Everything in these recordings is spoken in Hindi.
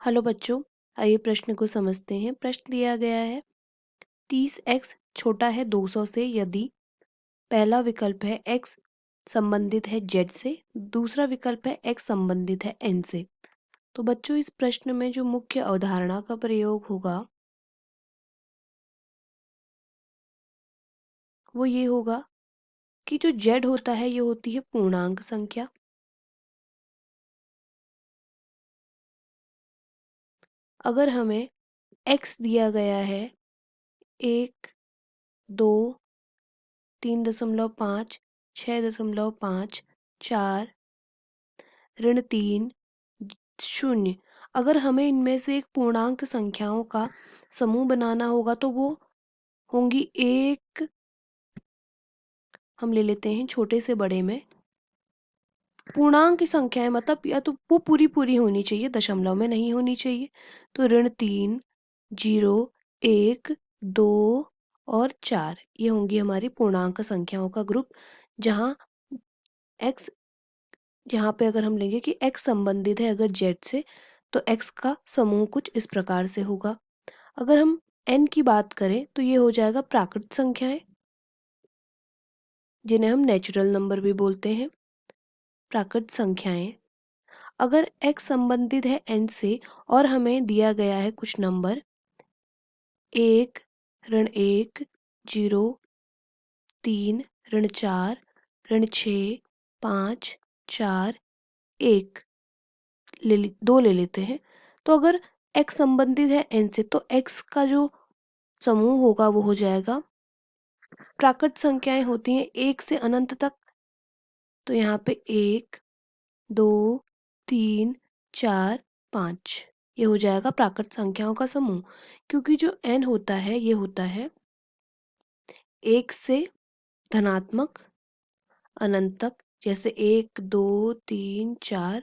हेलो बच्चों, आइए प्रश्न को समझते हैं। प्रश्न दिया गया है 30x छोटा है 200 से यदि पहला विकल्प है x संबंधित है z से, दूसरा विकल्प है x संबंधित है n से। तो बच्चों इस प्रश्न में जो मुख्य अवधारणा का प्रयोग होगा वो ये होगा कि जो z होता है ये होती है पूर्णांक संख्या। अगर हमें x दिया गया है 1, 2, 3.5, 6.5, 4, -3, 0, अगर हमें इनमें से एक पूर्णांक संख्याओं का समूह बनाना होगा तो वो होंगी एक, हम ले लेते हैं छोटे से बड़े में पूर्णांक संख्याएं, मतलब या तो वो पूरी पूरी होनी चाहिए, दशमलव में नहीं होनी चाहिए। तो -3, 0, 1, 2 और 4 ये होंगी हमारी पूर्णांक संख्याओं का ग्रुप। जहाँ x, यहाँ पे अगर हम लेंगे कि x संबंधित है अगर z से, तो x का समूह कुछ इस प्रकार से होगा। अगर हम n की बात करें तो ये हो जाएगा प्राकृत संख्याएं, जिन्हें हम नेचुरल नंबर भी बोलते हैं। प्राकृत संख्याएं अगर x संबंधित है n से और हमें दिया गया है कुछ नंबर 1, -1, 0, 3, -4, -6, 5, 4, 1 2 ले लेते हैं। तो अगर x संबंधित है n से तो x का जो समूह होगा वो हो जाएगा, प्राकृत संख्याएं होती हैं 1 से अनंत तक, तो यहाँ पे 1, 2, 3, 4, 5 ये हो जाएगा प्राकृत संख्याओं का समूह। क्योंकि जो n होता है ये होता है 1 से धनात्मक अनंत तक, जैसे 1, 2, 3, 4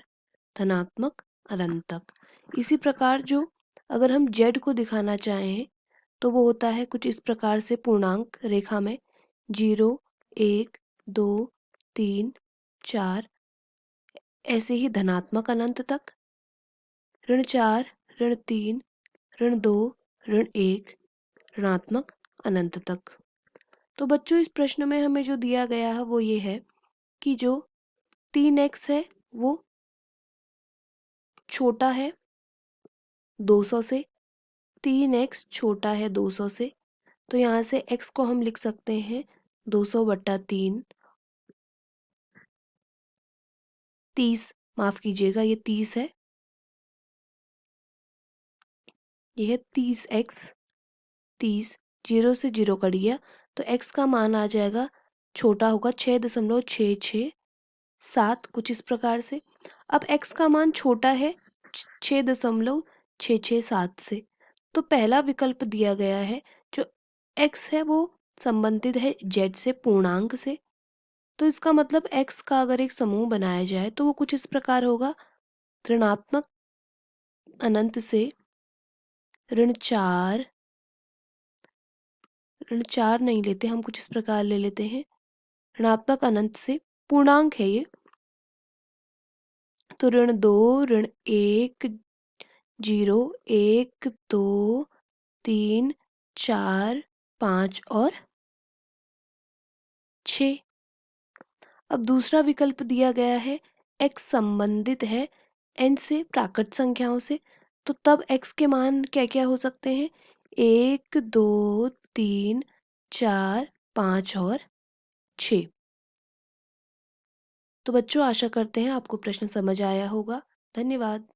धनात्मक अनंत तक। इसी प्रकार जो अगर हम z को दिखाना चाहें तो वो होता है कुछ इस प्रकार से पूर्णांक रेखा में 0, 1, 2, 3, 4 ऐसे ही धनात्मक अनंत तक, -4, -3, -2, -1 ऋणात्मक अनंत तक। तो बच्चों इस प्रश्न में हमें जो दिया गया है वो ये है कि जो 3x है वो छोटा है 200 से, 3x छोटा है 200 से, तो यहाँ से x को हम लिख सकते हैं 200/3, 30, माफ कीजिएगा ये 30 है, ये है 30x, 30, 0 से 0 कट गया तो x का मान आ जाएगा, छोटा होगा 6.667 कुछ इस प्रकार से। अब x का मान छोटा है 6.667 से, तो पहला विकल्प दिया गया है जो x है वो संबंधित है z से पूर्णांक से, तो इसका मतलब x का अगर एक समूह बनाया जाए तो वो कुछ इस प्रकार होगा, ऋणात्मक अनंत से ऋण 4, ऋण 4 नहीं लेते हम, कुछ इस प्रकार ले लेते हैं, ऋणात्मक अनंत से पूर्णांक है ये, तो ऋण 2, ऋण 1, 0, 1, 2, 3, 4, 5 और 6। अब दूसरा विकल्प दिया गया है x संबंधित है n से प्राकृत संख्याओं से, तो तब x के मान क्या क्या हो सकते हैं, 1, 2, 3, 4, 5 और 6। तो बच्चों आशा करते हैं आपको प्रश्न समझ आया होगा। धन्यवाद।